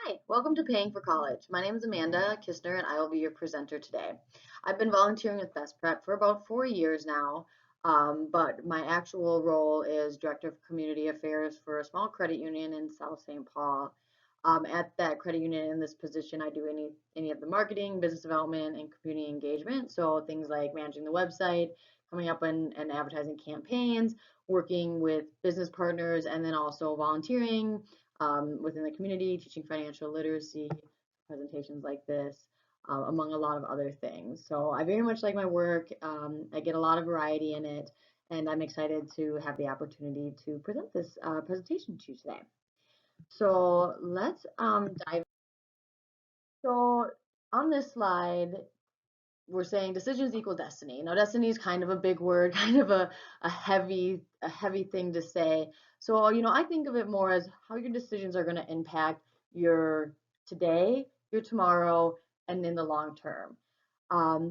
Hi, welcome to Paying for College. My name is Amanda Kissner and I will be your presenter today. I've been volunteering with BestPrep for about 4 years now, but my actual role is Director of Community Affairs for a small credit union in South St. Paul. At that credit union in this position, I do any of the marketing, business development, and community engagement. So things like managing the website, coming up and advertising campaigns, working with business partners, and then also volunteering within the community, teaching financial literacy, presentations like this, among a lot of other things. So I very much like my work. I get a lot of variety in it, and I'm excited to have the opportunity to present this presentation to you today. So let's dive. So on this slide, we're saying decisions equal destiny. Now, destiny is kind of a big word, kind of a heavy thing to say. So, I think of it more as how your decisions are going to impact your today, your tomorrow, and in the long term.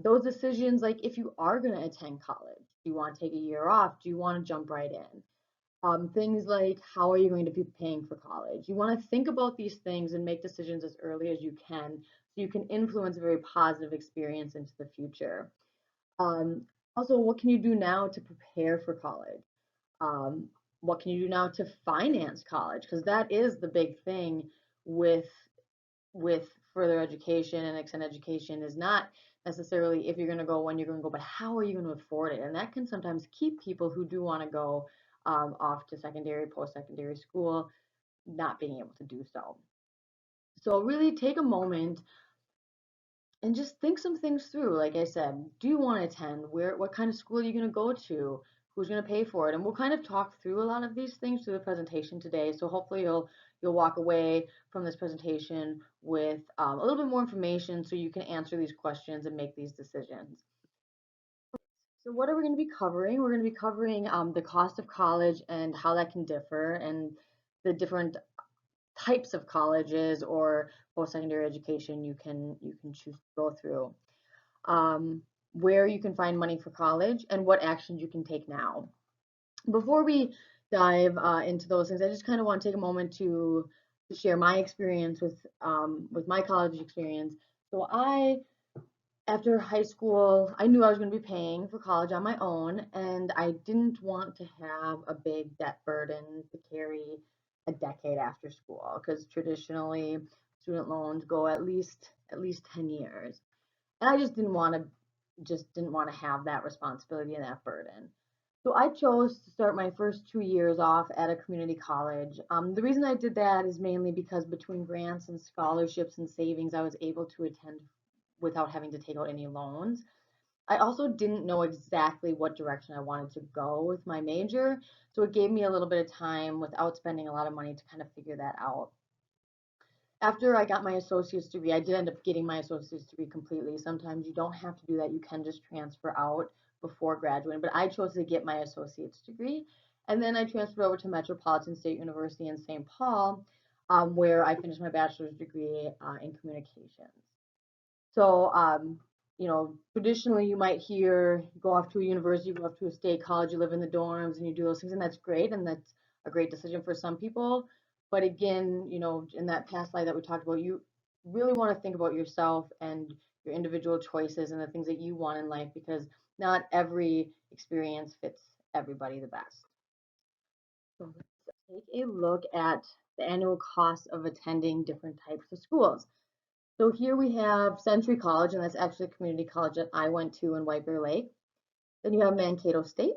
Those decisions, like if you are going to attend college, do you want to take a year off? Do you want to jump right in? Things like how are you going to be paying for college? You want to think about these things and make decisions as early as you can so you can influence a very positive experience into the future. Um, Also, what can you do now to prepare for college? Um, what can you do now to finance college? Because that is the big thing with with further education and extended education is not necessarily if you're going to go, when you're going to go, but how are you going to afford it? And that can sometimes keep people who do want to go off to secondary, post-secondary school, not being able to do so. So really take a moment and just think some things through. Like I said, do you want to attend? What kind of school are you going to go to? Who's going to pay for it? And we'll kind of talk through a lot of these things through the presentation today. So hopefully you'll walk away from this presentation with a little bit more information so you can answer these questions and make these decisions. So what are we going to be covering? We're going to be covering the cost of college and how that can differ, and the different types of colleges or post-secondary education you can choose to go through, um, where you can find money for college, and what actions you can take now. Before we dive into those things, I just kind of want to take a moment to share my experience with my college experience. So after high school, I knew I was going to be paying for college on my own, and I didn't want to have a big debt burden to carry a decade after school, because traditionally student loans go at least 10 years. And I just didn't want to have that responsibility and that burden. So I chose to start my first 2 years off at a community college. The reason I did that is mainly because between grants and scholarships and savings, I was able to attend without having to take out any loans. I also didn't know exactly what direction I wanted to go with my major, so it gave me a little bit of time without spending a lot of money to kind of figure that out. After I got my associate's degree, I did end up getting my associate's degree completely. Sometimes you don't have to do that. You can just transfer out before graduating, but I chose to get my associate's degree. And then I transferred over to Metropolitan State University in St. Paul, where I finished my bachelor's degree in communications. So, traditionally you might hear you go off to a university, you go off to a state college, you live in the dorms, and you do those things, and that's great, and that's a great decision for some people. But again, in that past slide that we talked about, you really want to think about yourself and your individual choices and the things that you want in life, because not every experience fits everybody the best. So let's take a look at the annual cost of attending different types of schools. So here we have Century College, and that's actually a community college that I went to in White Bear Lake. Then you have Mankato State,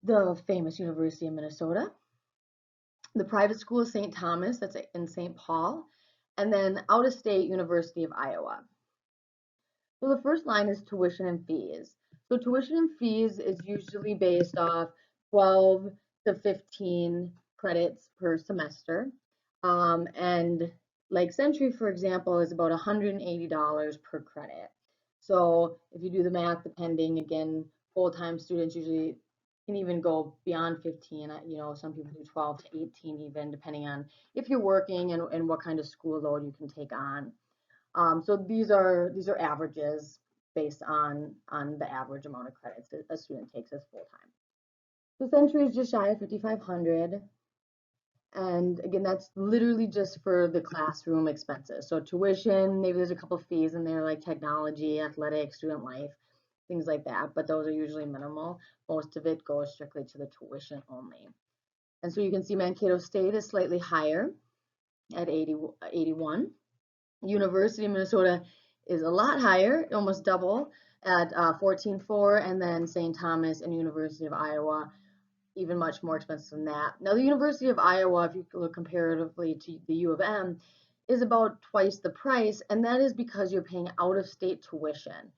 the famous University of Minnesota. The private school is St. Thomas, that's in St. Paul. And then out of state, University of Iowa. So the first line is tuition and fees. So tuition and fees is usually based off 12 to 15 credits per semester. And like Century, for example, is about $180 per credit. So if you do the math, depending, again, full-time students usually can even go beyond 15. Some people do 12 to 18 even, depending on if you're working and what kind of school load you can take on. So these are averages based on the average amount of credits a student takes as full-time. So Century is just shy of 5,500. And again, that's literally just for the classroom expenses. So tuition, maybe there's a couple fees in there like technology, athletics, student life, things like that, but those are usually minimal. Most of it goes strictly to the tuition only. And so you can see Mankato State is slightly higher at 81. University of Minnesota is a lot higher, almost double at 14.4, and then St. Thomas and University of Iowa even much more expensive than that. Now, the University of Iowa, if you look comparatively to the U of M, is about twice the price, and that is because you're paying out of state tuition.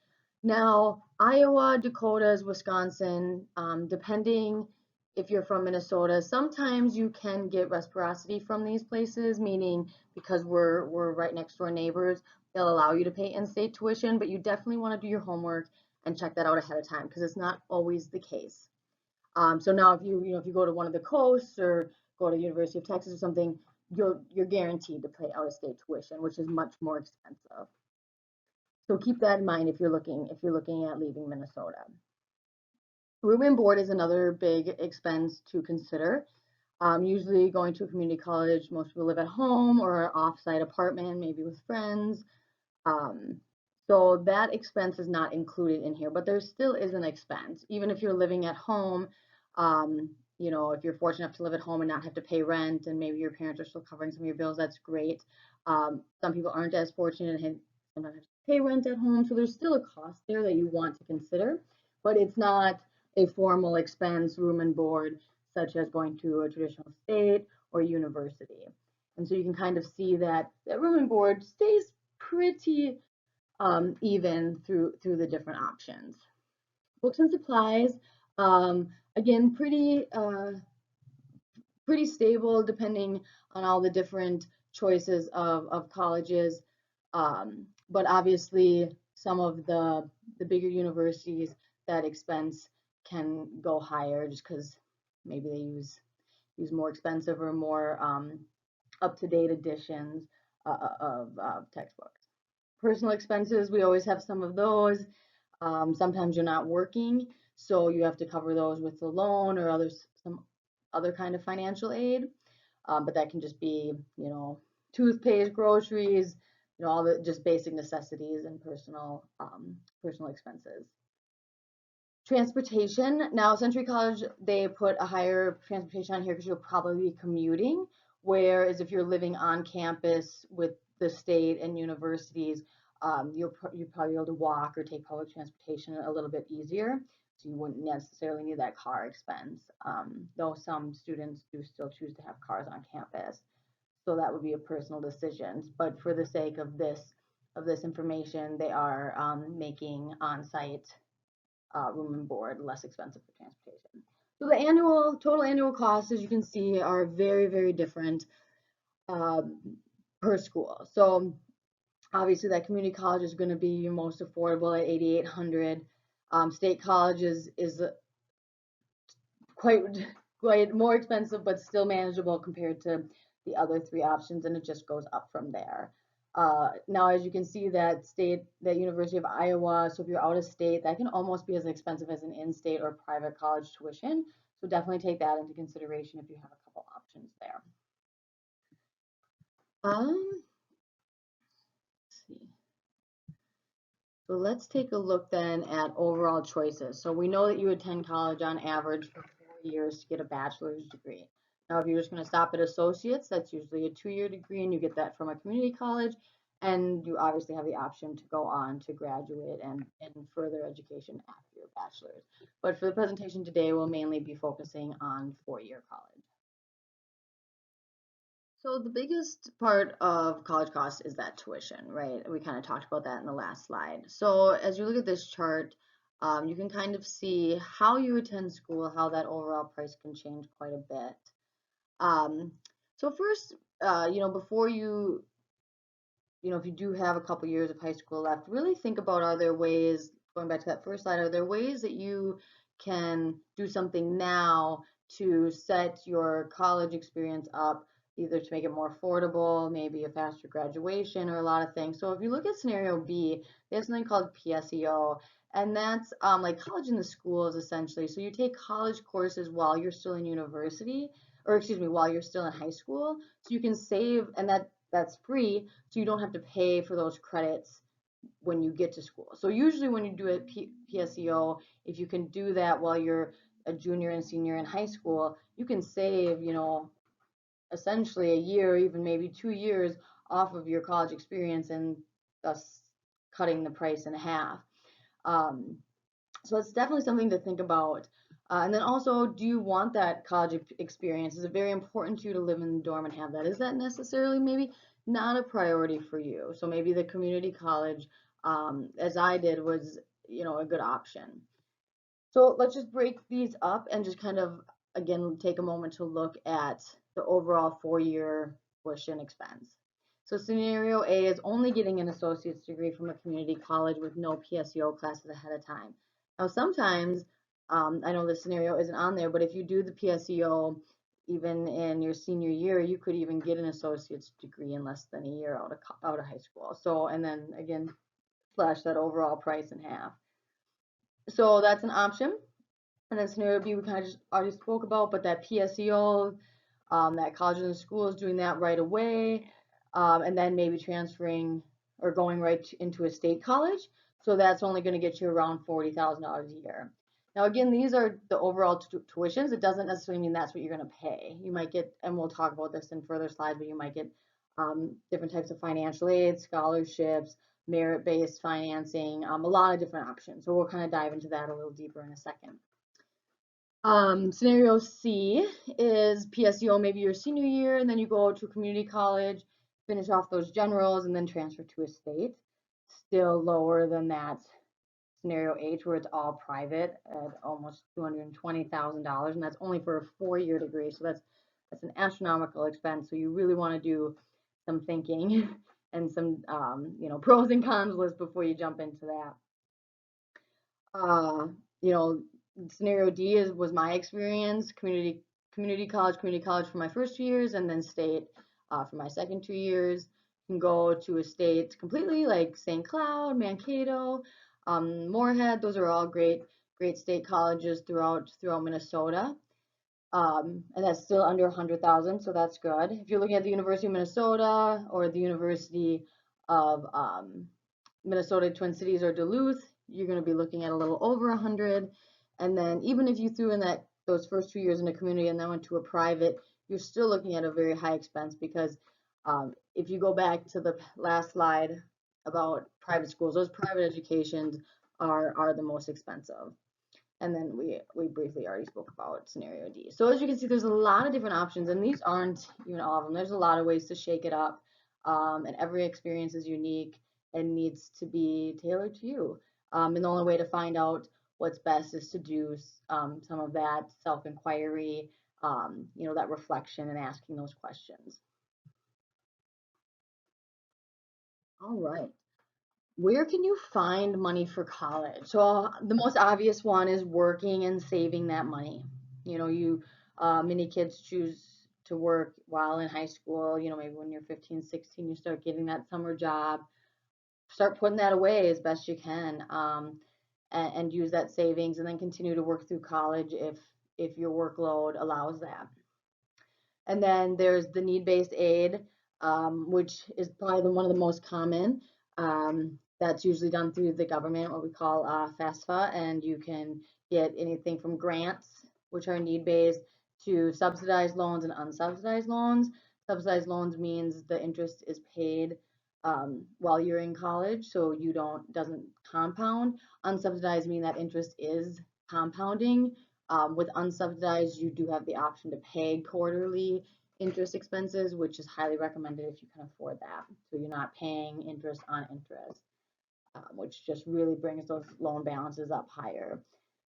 Now, Iowa, Dakotas, Wisconsin, depending if you're from Minnesota, sometimes you can get reciprocity from these places, meaning because we're right next door neighbors, they'll allow you to pay in-state tuition, but you definitely want to do your homework and check that out ahead of time because it's not always the case. So now if you go to one of the coasts or go to the University of Texas or something, you're guaranteed to pay out of state tuition, which is much more expensive. So keep that in mind if you're looking at leaving Minnesota. Room and board is another big expense to consider. Usually going to a community college, most people live at home or an off-site apartment, maybe with friends. Um, so that expense is not included in here, but there still is an expense. Even if you're living at home, if you're fortunate enough to live at home and not have to pay rent and maybe your parents are still covering some of your bills, that's great. Some people aren't as fortunate and sometimes have to pay rent at home. So there's still a cost there that you want to consider, but it's not a formal expense, room and board, such as going to a traditional state or university. And so you can kind of see that room and board stays pretty even through the different options. Books and supplies, again, pretty stable depending on all the different choices of colleges. But obviously, some of the bigger universities, that expense can go higher just because maybe they use more expensive or more up-to-date editions of textbooks. Personal expenses, we always have some of those. Sometimes you're not working, so you have to cover those with a loan or some other kind of financial aid. But that can just be, toothpaste, groceries, all the just basic necessities and personal expenses. Transportation. Now, Century College, they put a higher transportation on here because you'll probably be commuting. Whereas if you're living on campus with the state and universities, you'll probably be able to walk or take public transportation a little bit easier. So you wouldn't necessarily need that car expense, though some students do still choose to have cars on campus. So that would be a personal decision. But for the sake of this information, they are making on-site room and board less expensive for transportation. So the total annual costs, as you can see, are very, very different um, per school. So obviously that community college is going to be your most affordable at 8,800. State college is quite quite more expensive, but still manageable compared to the other three options, and it just goes up from there. Now, as you can see, that University of Iowa, so if you're out of state, that can almost be as expensive as an in-state or private college tuition. So definitely take that into consideration if you have a couple options there. Let's see. So let's take a look then at overall choices. So we know that you attend college on average for 4 years to get a bachelor's degree. Now, if you're just going to stop at associates, that's usually a 2-year degree, and you get that from a community college. And you obviously have the option to go on to graduate and further education after your bachelor's. But for the presentation today, we'll mainly be focusing on 4-year college. So the biggest part of college costs is that tuition, right? We kind of talked about that in the last slide. So as you look at this chart, you can kind of see how you attend school, how that overall price can change quite a bit. So first, before if you do have a couple years of high school left, really think about, are there ways, going back to that first slide, are there ways that you can do something now to set your college experience up, either to make it more affordable, maybe a faster graduation, or a lot of things. So if you look at scenario B, they have something called PSEO, and that's like college in the schools essentially. So you take college courses while you're still in university, or excuse me, while you're still in high school. So you can save, and that's free, so you don't have to pay for those credits when you get to school. So usually when you do a PSEO, if you can do that while you're a junior and senior in high school, you can save, essentially a year, even maybe 2 years off of your college experience, and thus cutting the price in half. Um, so it's definitely something to think about. And then also, do you want that college experience? Is it very important to you to live in the dorm and have that? Is that necessarily maybe not a priority for you? So maybe the community college, as I did, was, a good option. So let's just break these up and just kind of, again, take a moment to look at the overall 4-year tuition expense. So scenario A is only getting an associate's degree from a community college with no PSEO classes ahead of time. Now, sometimes, I know this scenario isn't on there, but if you do the PSEO, even in your senior year, you could even get an associate's degree in less than a year out of high school. So, and then again, slash that overall price in half. So that's an option. And then scenario B, we kind of just already spoke about, but that PSEO, that colleges and schools doing that right away, and then maybe transferring or going right into a state college. So that's only going to get you around $40,000 a year. Now, again, these are the overall tuitions. It doesn't necessarily mean that's what you're going to pay. You might get, and we'll talk about this in further slides, but you might get different types of financial aid, scholarships, merit-based financing, a lot of different options. So we'll kind of dive into that a little deeper in a second. Scenario C is PSEO maybe your senior year, and then you go to a community college, finish off those generals, and then transfer to a state. Still lower than that scenario H, where it's all private at almost $220,000, and that's only for a 4-year degree. So that's an astronomical expense. So you really want to do some thinking and some pros and cons list before you jump into that. Scenario D was my experience, community college for my first 2 years, and then state for my second 2 years. You can go to a state completely, like St. Cloud, Mankato, Moorhead. Those are all great state colleges throughout Minnesota. And that's still under 100,000, so that's good. If you're looking at the University of Minnesota or the University of Minnesota Twin Cities or Duluth, you're going to be looking at a little over 100. And then even if you threw in those first 2 years in a community and then went to a private, you're still looking at a very high expense, because if you go back to the last slide about private schools, those private educations are the most expensive. And then we briefly already spoke about scenario D. So as you can see, there's a lot of different options, and these aren't even all of them. There's a lot of ways to shake it up, and every experience is unique and needs to be tailored to you. And the only way to find out what's best is to do some of that self-inquiry, that reflection and asking those questions. All right. Where can you find money for college? So the most obvious one is working and saving that money. Many kids choose to work while in high school. Maybe when you're 15, 16, you start getting that summer job. Start putting that away as best you can, and use that savings, and then continue to work through college if your workload allows that. And then there's the need-based aid, which is probably one of the most common. That's usually done through the government, what we call FAFSA, and you can get anything from grants, which are need-based, to subsidized loans and unsubsidized loans. Subsidized loans means the interest is paid while you're in college, so doesn't compound. Unsubsidized mean that interest is compounding. With unsubsidized, you do have the option to pay quarterly interest expenses, which is highly recommended if you can afford that. So you're not paying interest on interest, which just really brings those loan balances up higher.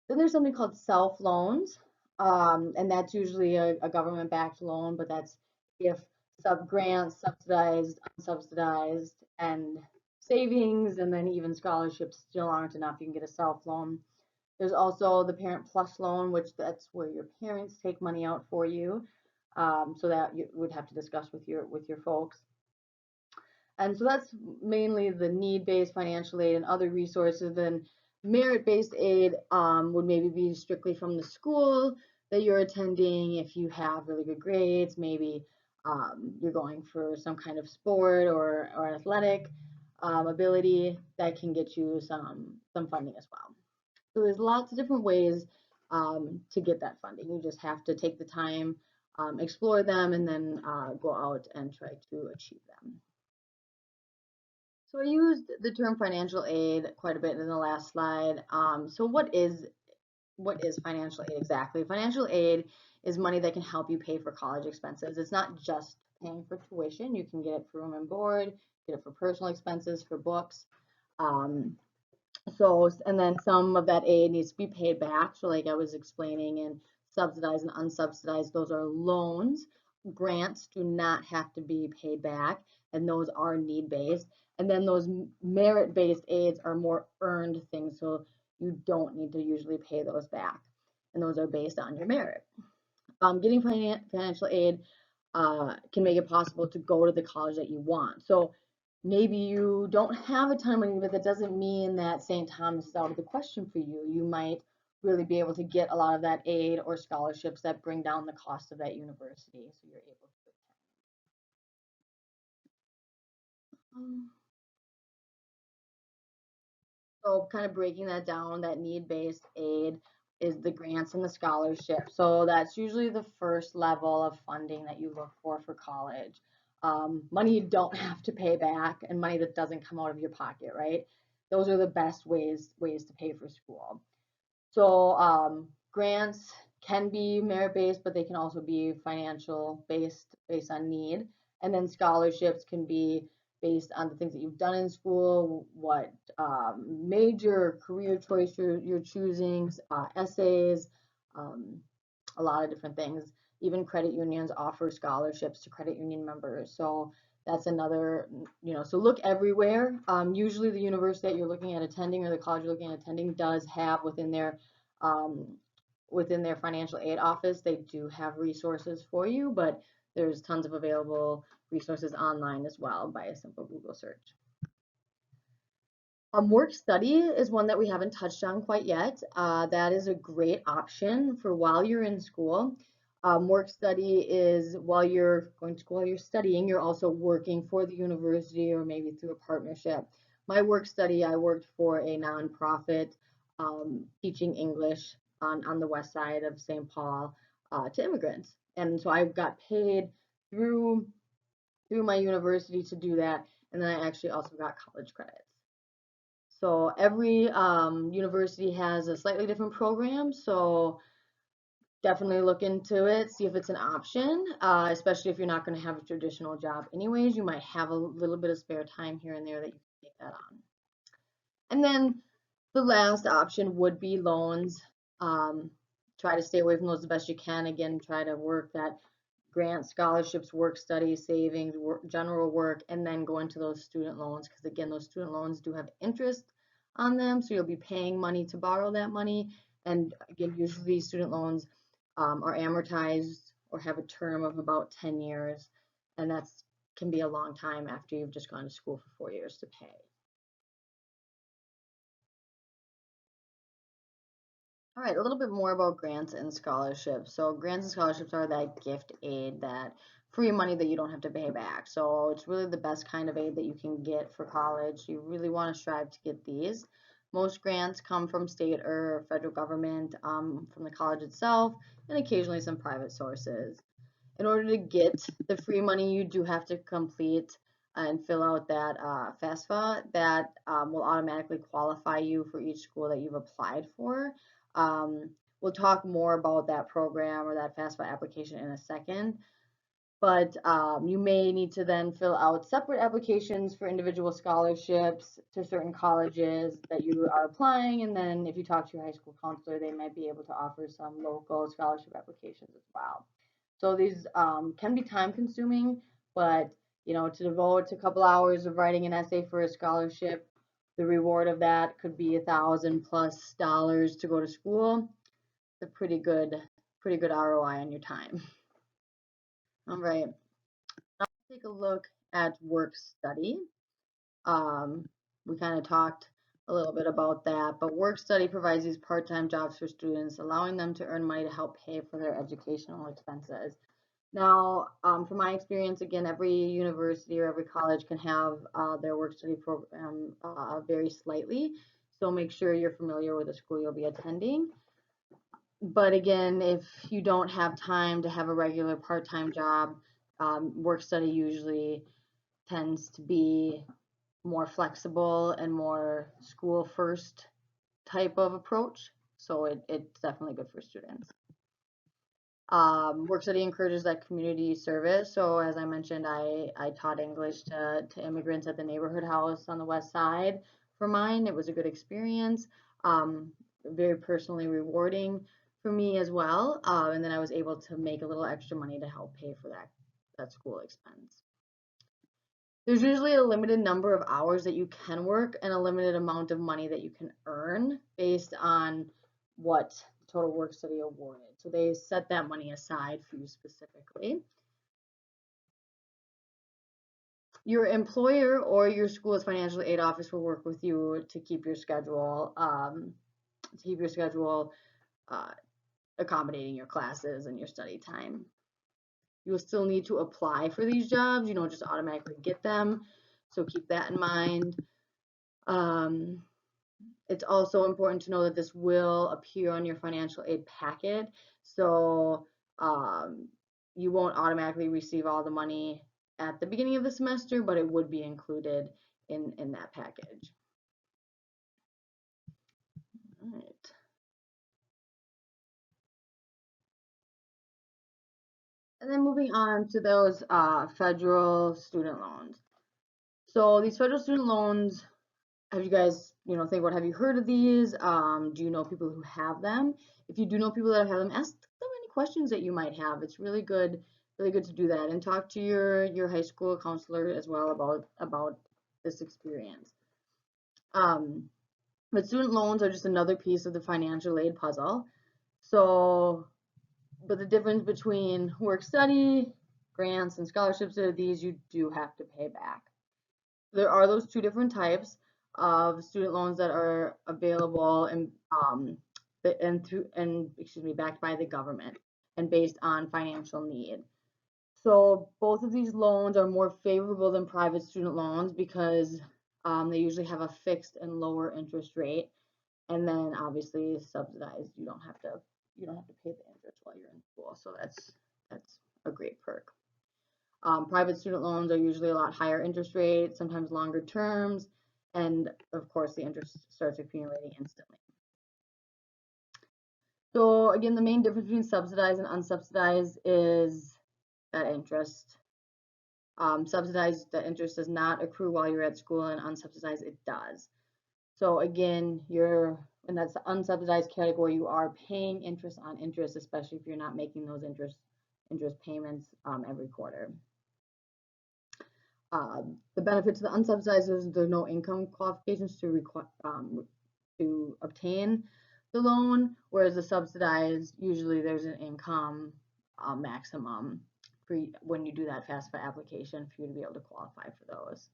Then there's something called self loans, and that's usually a government-backed loan, but that's if grants, subsidized, unsubsidized, and savings, and then even scholarships still aren't enough. You can get a self loan. There's also the Parent Plus loan, which that's where your parents take money out for you, so that you would have to discuss with your folks. And so that's mainly the need-based financial aid and other resources. Then merit-based aid would maybe be strictly from the school. that you're attending, if you have really good grades, maybe you're going for some kind of sport or athletic ability, that can get you some funding as well. So there's lots of different ways to get that funding. You just have to take the time, explore them, and then go out and try to achieve them. So I used the term financial aid quite a bit in the last slide. So what is financial aid exactly? Financial aid is money that can help you pay for college expenses. It's not just paying for tuition. You can get it for room and board, get it for personal expenses, for books. Um, and then some of that aid needs to be paid back. So like I was explaining, in subsidized and unsubsidized, those are loans. Grants do not have to be paid back, and those are need-based. And then those merit-based aids are more earned things, so you don't need to usually pay those back. And those are based on your merit. Getting financial aid can make it possible to go to the college that you want. So maybe you don't have a ton of money, but that doesn't mean that St. Thomas is out of the question for you. You might really be able to get a lot of that aid or scholarships that bring down the cost of that university, so you're able to attend. So kind of breaking that down, that need-based aid is the grants and the scholarships. So that's usually the first level of funding that you look for college. Money you don't have to pay back and money that doesn't come out of your pocket, right? Those are the best ways to pay for school. So grants can be merit-based, but they can also be financial based on need. And then scholarships can be based on the things that you've done in school, what major career choice you're choosing, essays, um, a lot of different things. Even credit unions offer scholarships to credit union members. So that's another, so look everywhere. Usually the university that you're looking at attending or the college you're looking at attending does have um, within their financial aid office, they do have resources for you, but there's tons of available resources online as well by a simple Google search. Work study is one that we haven't touched on quite yet. That is a great option for while you're in school. Work study is while you're going to school, while you're studying, you're also working for the university or maybe through a partnership. My work study, I worked for a nonprofit teaching English on the west side of St. Paul to immigrants. And so I got paid through my university to do that. And then I actually also got college credits. So every university has a slightly different program, so definitely look into it, see if it's an option, especially if you're not going to have a traditional job anyways. You might have a little bit of spare time here and there that you can take that on. And then the last option would be loans. Try to stay away from those the best you can. Again, try to work that grants, scholarships, work study, savings, general work, and then go into those student loans, because again, those student loans do have interest on them, so you'll be paying money to borrow that money. And again, usually student loans are amortized or have a term of about 10 years, and that can be a long time after you've just gone to school for 4 years to pay. All right, a little bit more about grants and scholarships. So grants and scholarships are that gift aid, that free money that you don't have to pay back. So it's really the best kind of aid that you can get for college. You really want to strive to get these. Most grants come from state or federal government, from the college itself, and occasionally some private sources. In order to get the free money, you do have to complete and fill out that FAFSA that will automatically qualify you for each school that you've applied for. We'll talk more about that program or that FAFSA application in a second, but you may need to then fill out separate applications for individual scholarships to certain colleges that you are applying, and then if you talk to your high school counselor, they might be able to offer some local scholarship applications as well. So these can be time consuming, but to devote a couple hours of writing an essay for a scholarship, the reward of that could be $1,000+ to go to school. It's a pretty good ROI on your time. All right, now let's take a look at work study. We kind of talked a little bit about that. But work study provides these part-time jobs for students, allowing them to earn money to help pay for their educational expenses. Now, from my experience, again, every university or every college can have their work study program vary slightly. So make sure you're familiar with the school you'll be attending. But again, if you don't have time to have a regular part-time job, work study usually tends to be more flexible and more school first type of approach. So it's definitely good for students. Work study encourages that community service. So as I mentioned, I taught English to immigrants at the neighborhood house on the west side for mine. It was a good experience, very personally rewarding for me as well. And then I was able to make a little extra money to help pay for that school expense. There's usually a limited number of hours that you can work and a limited amount of money that you can earn based on what the total work study awarded. So they set that money aside for you specifically. Your employer or your school's financial aid office will work with you to keep your schedule, uh, accommodating your classes and your study time. You will still need to apply for these jobs. You don't just automatically get them. So keep that in mind. It's also important to know that this will appear on your financial aid packet. So you won't automatically receive all the money at the beginning of the semester, but it would be included in that package. All right. And then moving on to those federal student loans. So these federal student loans, have you guys, think about, have you heard of these? Do you know people who have them? If you do know people that have them, ask them any questions that you might have. It's really good to do that, and talk to your high school counselor as well about this experience. But student loans are just another piece of the financial aid puzzle. So, but the difference between work study, grants, and scholarships are these you do have to pay back. There are those two different types of student loans that are available and backed by the government and based on financial need. So both of these loans are more favorable than private student loans because they usually have a fixed and lower interest rate, and then obviously subsidized. You don't have to pay the interest while you're in school. So that's a great perk. Private student loans are usually a lot higher interest rates, sometimes longer terms, and of course the interest starts accumulating instantly. So again, the main difference between subsidized and unsubsidized is that interest. Subsidized, the interest does not accrue while you're at school, and unsubsidized, it does. So again, in that unsubsidized category, you are paying interest on interest, especially if you're not making those interest payments every quarter. The benefit to the unsubsidized is there's no income qualifications to obtain the loan, whereas the subsidized, usually there's an income maximum for when you do that FAFSA application for you to be able to qualify for those.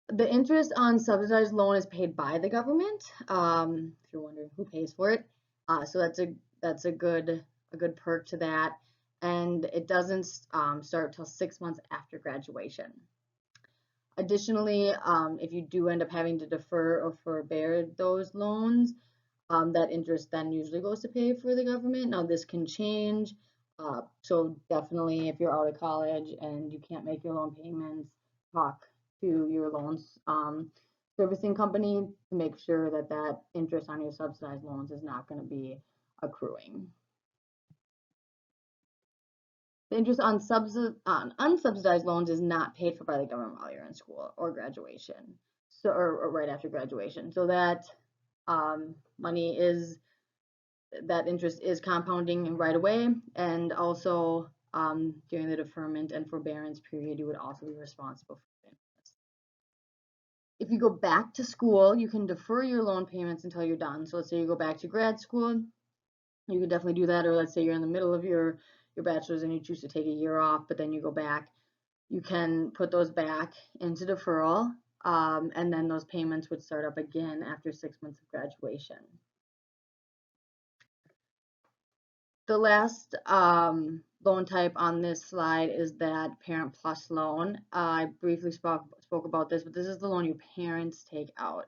The interest on subsidized loan is paid by the government. If you're wondering who pays for it, so that's a good perk to that, and it doesn't start till 6 months after graduation. Additionally, if you do end up having to defer or forbear those loans, that interest then usually goes to pay for the government. Now this can change, so definitely if you're out of college and you can't make your loan payments, talk to your loans servicing company to make sure that that interest on your subsidized loans is not going to be accruing. The interest on unsubsidized loans is not paid for by the government while you're in school or graduation, so or right after graduation. So that that interest is compounding right away, and also during the deferment and forbearance period, you would also be responsible for interest. If you go back to school, you can defer your loan payments until you're done. So let's say you go back to grad school, you can definitely do that, or let's say you're in the middle of your bachelor's and you choose to take a year off, but then you go back. you can put those back into deferral, and then those payments would start up again after 6 months of graduation. The last loan type on this slide is that Parent Plus loan. I briefly spoke about this, but this is the loan your parents take out.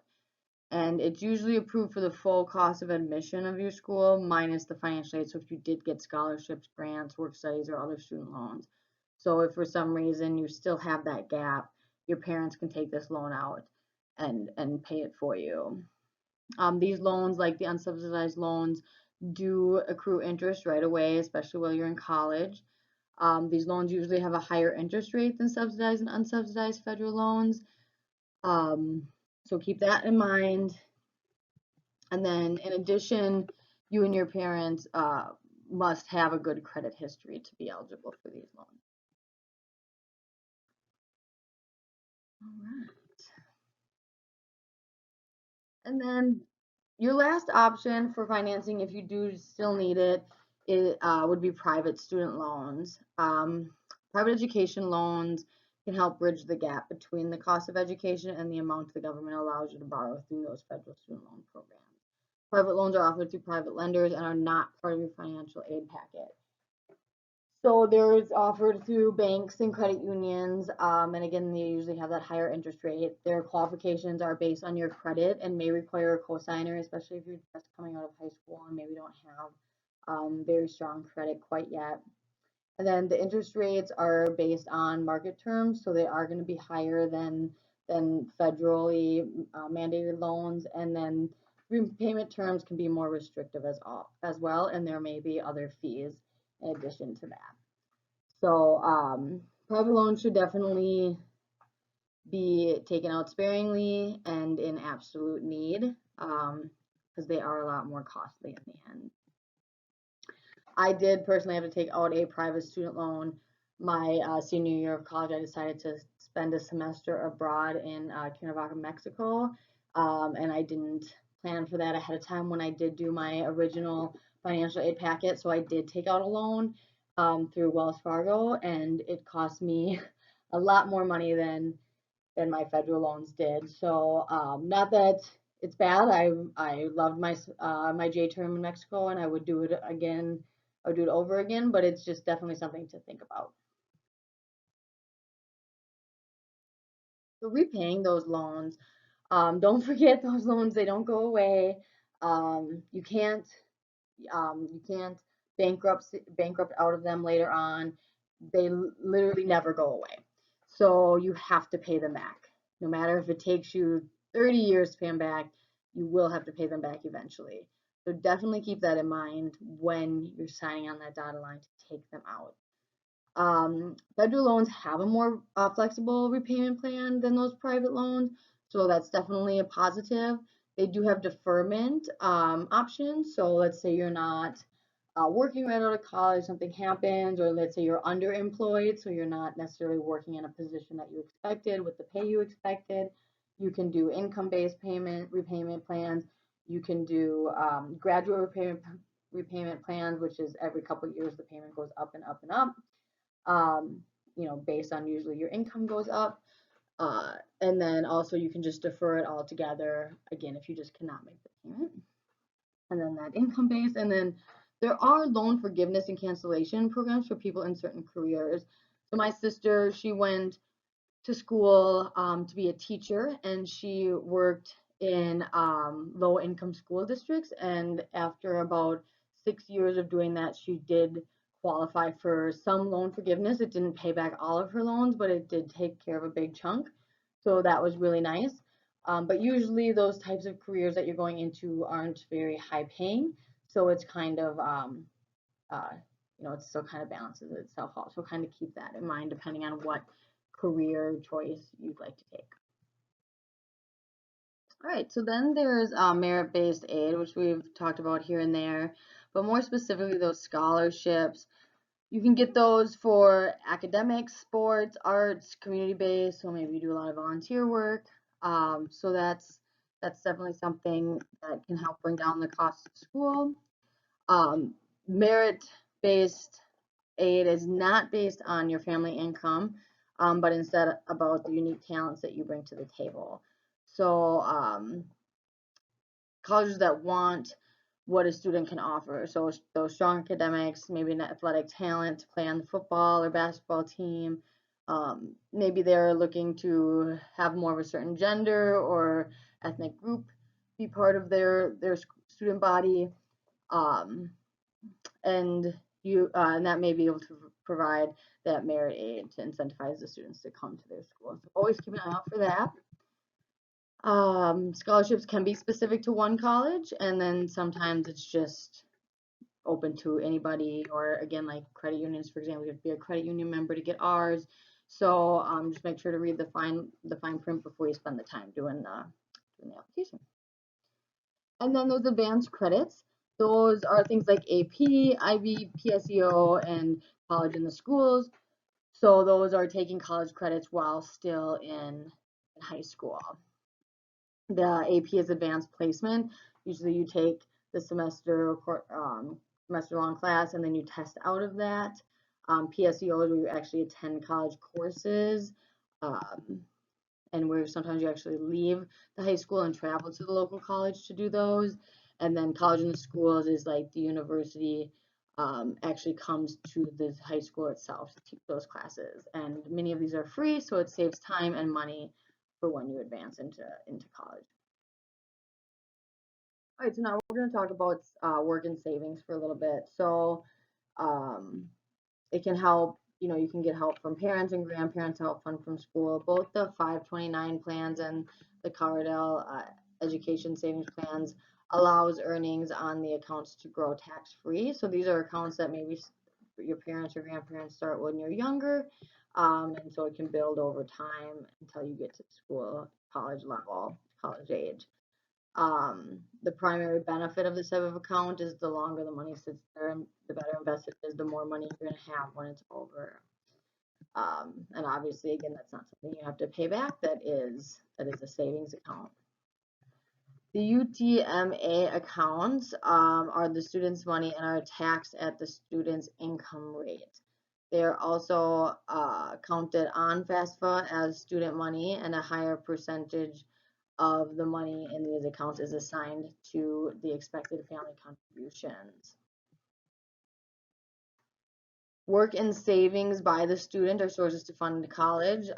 And it's usually approved for the full cost of admission of your school minus the financial aid. So if you did get scholarships, grants, work studies, or other student loans. So if for some reason you still have that gap, your parents can take this loan out and pay it for you. These loans, like the unsubsidized loans, do accrue interest right away, especially while you're in college. These loans usually have a higher interest rate than subsidized and unsubsidized federal loans. So keep that in mind. And then in addition, you and your parents must have a good credit history to be eligible for these loans. All right. And then your last option for financing, if you do still need it, would be private student loans. Private education loans can help bridge the gap between the cost of education and the amount the government allows you to borrow through those federal student loan programs. Private loans are offered through private lenders and are not part of your financial aid packet. So there's offered through banks and credit unions, and again, they usually have that higher interest rate. Their qualifications are based on your credit and may require a cosigner, especially if you're just coming out of high school and maybe don't have very strong credit quite yet. And then the interest rates are based on market terms, so they are going to be higher than federally mandated loans. And then repayment terms can be more restrictive as well, and there may be other fees in addition to that. So private loans should definitely be taken out sparingly and in absolute need, because they are a lot more costly in the end. I did personally have to take out a private student loan my senior year of college. I decided to spend a semester abroad in Cuernavaca, Mexico, and I didn't plan for that ahead of time when I did do my original financial aid packet. So I did take out a loan through Wells Fargo, and it cost me a lot more money than my federal loans did. So not that it's bad. I loved my J term in Mexico, and I would do it again. I would do it over again, but it's just definitely something to think about. So repaying those loans, don't forget those loans. They don't go away. You can't bankrupt out of them later on. They literally never go away. So you have to pay them back. No matter if it takes you 30 years to pay them back, you will have to pay them back eventually. So definitely keep that in mind when you're signing on that dotted line to take them out. Federal loans have a more flexible repayment plan than those private loans, so that's definitely a positive. They do have deferment options. So let's say you're not working right out of college, something happens, or let's say you're underemployed, so you're not necessarily working in a position that you expected with the pay you expected. You can do income-based repayment plans. You can do graduate repayment plans, which is every couple of years the payment goes up and up and up. Based on usually your income goes up. And then also you can just defer it all together, again, if you just cannot make the payment. And then that income base. And then there are loan forgiveness and cancellation programs for people in certain careers. So my sister, she went to school to be a teacher, and she worked in low income school districts. And after about 6 years of doing that, she did qualify for some loan forgiveness. It didn't pay back all of her loans, but it did take care of a big chunk. So that was really nice. But usually those types of careers that you're going into aren't very high paying. So it's kind of, it still kind of balances itself out. So kind of keep that in mind depending on what career choice you'd like to take. All right, so then there's merit-based aid, which we've talked about here and there, but more specifically those scholarships. You can get those for academics, sports, arts, community-based, so maybe you do a lot of volunteer work. So that's definitely something that can help bring down the cost of school. Merit-based aid is not based on your family income. but instead about the unique talents that you bring to the table. So colleges that want what a student can offer. So those strong academics, maybe an athletic talent to play on the football or basketball team. Maybe they're looking to have more of a certain gender or ethnic group be part of their student body, um, and and that may be able to provide that merit aid to incentivize the students to come to their school. So always keep an eye out for that. Scholarships can be specific to one college, and then sometimes it's just open to anybody, or again, like credit unions, for example, you have to be a credit union member to get ours. So just make sure to read the fine print before you spend the time doing the application. And then those advanced credits, those are things like AP, IB, PSEO, and college in the schools. So those are taking college credits while still in high school. The AP is advanced placement. Usually you take the semester long class and then you test out of that. PSEO is where you actually attend college courses, um, and where sometimes you actually leave the high school and travel to the local college to do those. And then college in the schools is like the university actually comes to the high school itself to teach those classes. And many of these are free, so it saves time and money for when you advance into college. All right, so now we're going to talk about work and savings for a little bit. So um, it can help, you can get help from parents and grandparents to help fund from school. Both the 529 plans and the Coverdell education savings plans allows earnings on the accounts to grow tax-free. So these are accounts that maybe your parents or grandparents start when you're younger, and so it can build over time until you get to school, college level, college age. The primary benefit of this type of account is the longer the money sits there, the better invested it is, the more money you're going to have when it's over. And obviously, again, that's not something you have to pay back. That is a savings account. The UTMA accounts are the student's money and are taxed at the student's income rate. They are also counted on FAFSA as student money, and a higher percentage of the money in these accounts is assigned to the expected family contributions. Work and savings by the student are sources to fund college.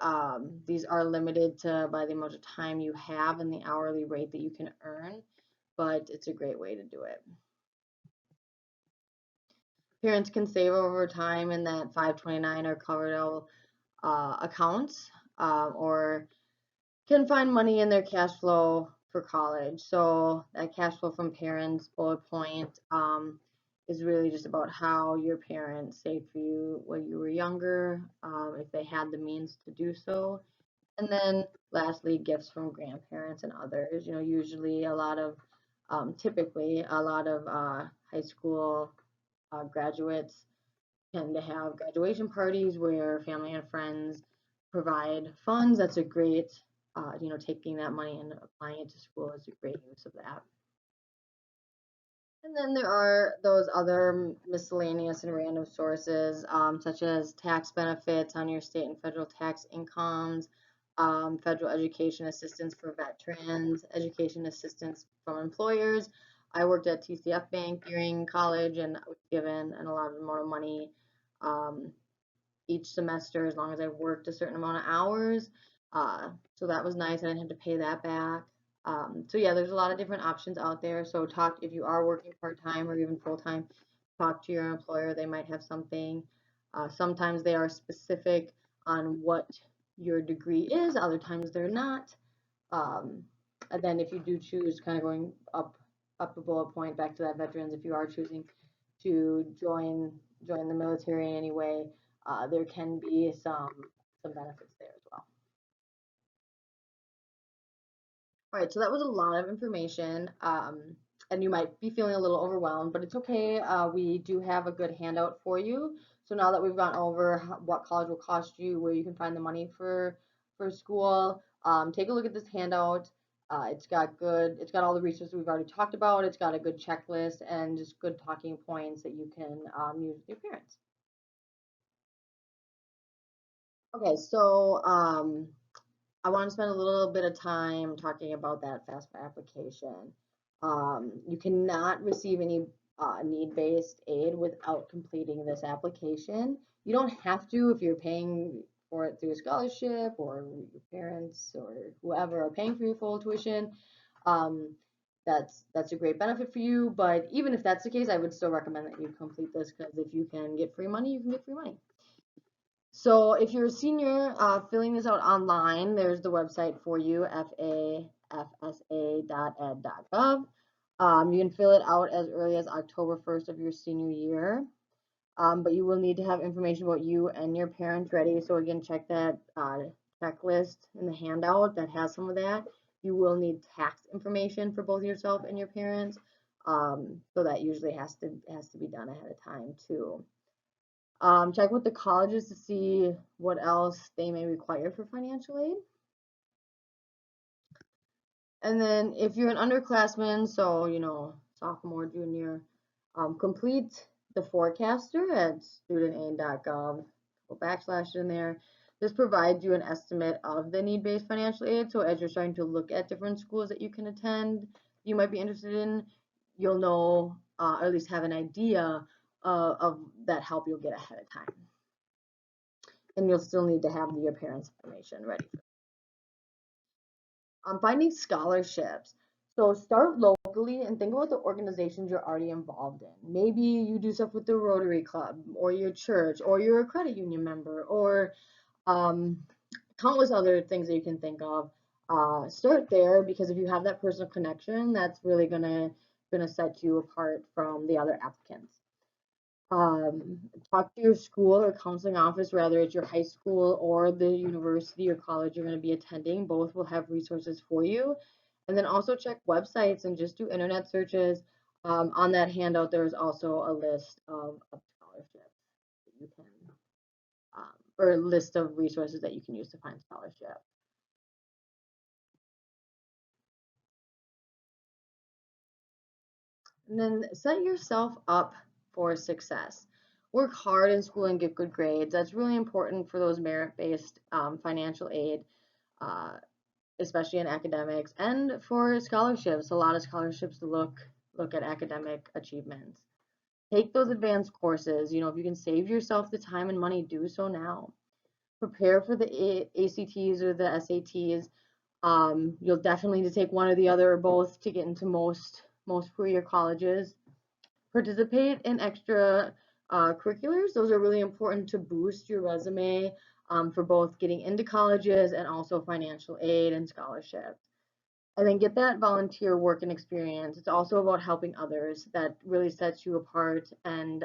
These are limited by the amount of time you have and the hourly rate that you can earn, but it's a great way to do it. Parents can save over time in that 529 or Coverdell accounts, or can find money in their cash flow for college. So that cash flow from parents bullet point is really just about how your parents saved for you when you were younger, if they had the means to do so. And then lastly, gifts from grandparents and others. Usually typically a lot of high school graduates tend to have graduation parties where family and friends provide funds. That's a great, taking that money and applying it to school is a great use of that. And then there are those other miscellaneous and random sources, such as tax benefits on your state and federal tax incomes, federal education assistance for veterans, education assistance from employers. I worked at TCF Bank during college, and I was given an allotted amount of money um, each semester as long as I worked a certain amount of hours. So that was nice. I didn't have to pay that back. So yeah, there's a lot of different options out there. So if you are working part-time or even full-time, talk to your employer. They might have something. Sometimes they are specific on what your degree is. Other times they're not. Um, and then if you do choose, kind of going up the bullet point back to that veterans, if you are choosing to join the military in any way, there can be some benefits there as well. All right, so that was a lot of information, and you might be feeling a little overwhelmed, but it's okay. We do have a good handout for you. So now that we've gone over what college will cost you, where you can find the money for school, take a look at this handout. It's got all the resources we've already talked about. It's got a good checklist and just good talking points that you can use with your parents. Okay, so I want to spend a little bit of time talking about that FAFSA application. You cannot receive any need-based aid without completing this application. You don't have to if you're paying for it through a scholarship or your parents or whoever are paying for your full tuition. Um, that's a great benefit for you. But even if that's the case, I would still recommend that you complete this because if you can get free money, you can get free money. So if you're a senior filling this out online, there's the website for you, fafsa.ed.gov. You can fill it out as early as October 1st of your senior year, but you will need to have information about you and your parents ready. So again, check that checklist in the handout that has some of that. You will need tax information for both yourself and your parents. So that usually has to be done ahead of time too. Check with the colleges to see what else they may require for financial aid. And then if you're an underclassman, so sophomore, junior, complete the forecaster at studentaid.gov. Backslash in there. This provides you an estimate of the need-based financial aid. So as you're starting to look at different schools that you can attend, you might be interested in, you'll know, or at least have an idea of that help you'll get ahead of time. And you'll still need to have your parents' information ready. Finding scholarships. So start locally and think about the organizations you're already involved in. Maybe you do stuff with the Rotary Club or your church or you're a credit union member or um, countless other things that you can think of. Start there because if you have that personal connection, that's really gonna set you apart from the other applicants. um, Talk to your school or counseling office, whether it's your high school or the university or college you're going to be attending. Both will have resources for you. And then also check websites and just do internet searches. On that handout, there's also a list of scholarships that you can, or a list of resources that you can use to find scholarship. And then set yourself up for success. Work hard in school and get good grades. That's really important for those merit-based financial aid, uh, especially in academics, and for scholarships. A lot of scholarships look at academic achievements. Take those advanced courses. If you can save yourself the time and money, do so now. Prepare for the ACTs or the SATs. You'll definitely need to take one or the other or both to get into most four-year colleges. Participate in extra curriculars. Those are really important to boost your resume for both getting into colleges and also financial aid and scholarships. And then get that volunteer work and experience. It's also about helping others. That really sets you apart and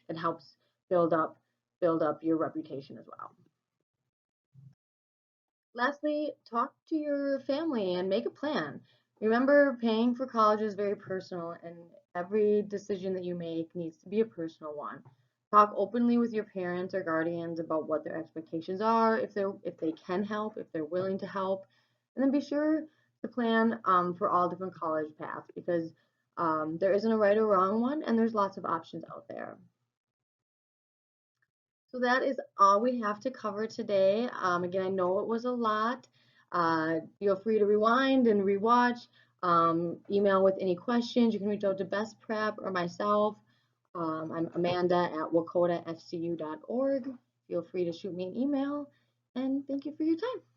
it helps build up build up your reputation as well. Lastly, talk to your family and make a plan. Remember, paying for college is very personal, and every decision that you make needs to be a personal one. Talk openly with your parents or guardians about what their expectations are, if they can help, if they're willing to help, and then be sure to plan for all different college paths because there isn't a right or wrong one, and there's lots of options out there. So that is all we have to cover today. Again, I know it was a lot. Feel free to rewind and rewatch. Email with any questions. You can reach out to BestPrep or myself. I'm Amanda at wakotafcu.org. Feel free to shoot me an email. And thank you for your time.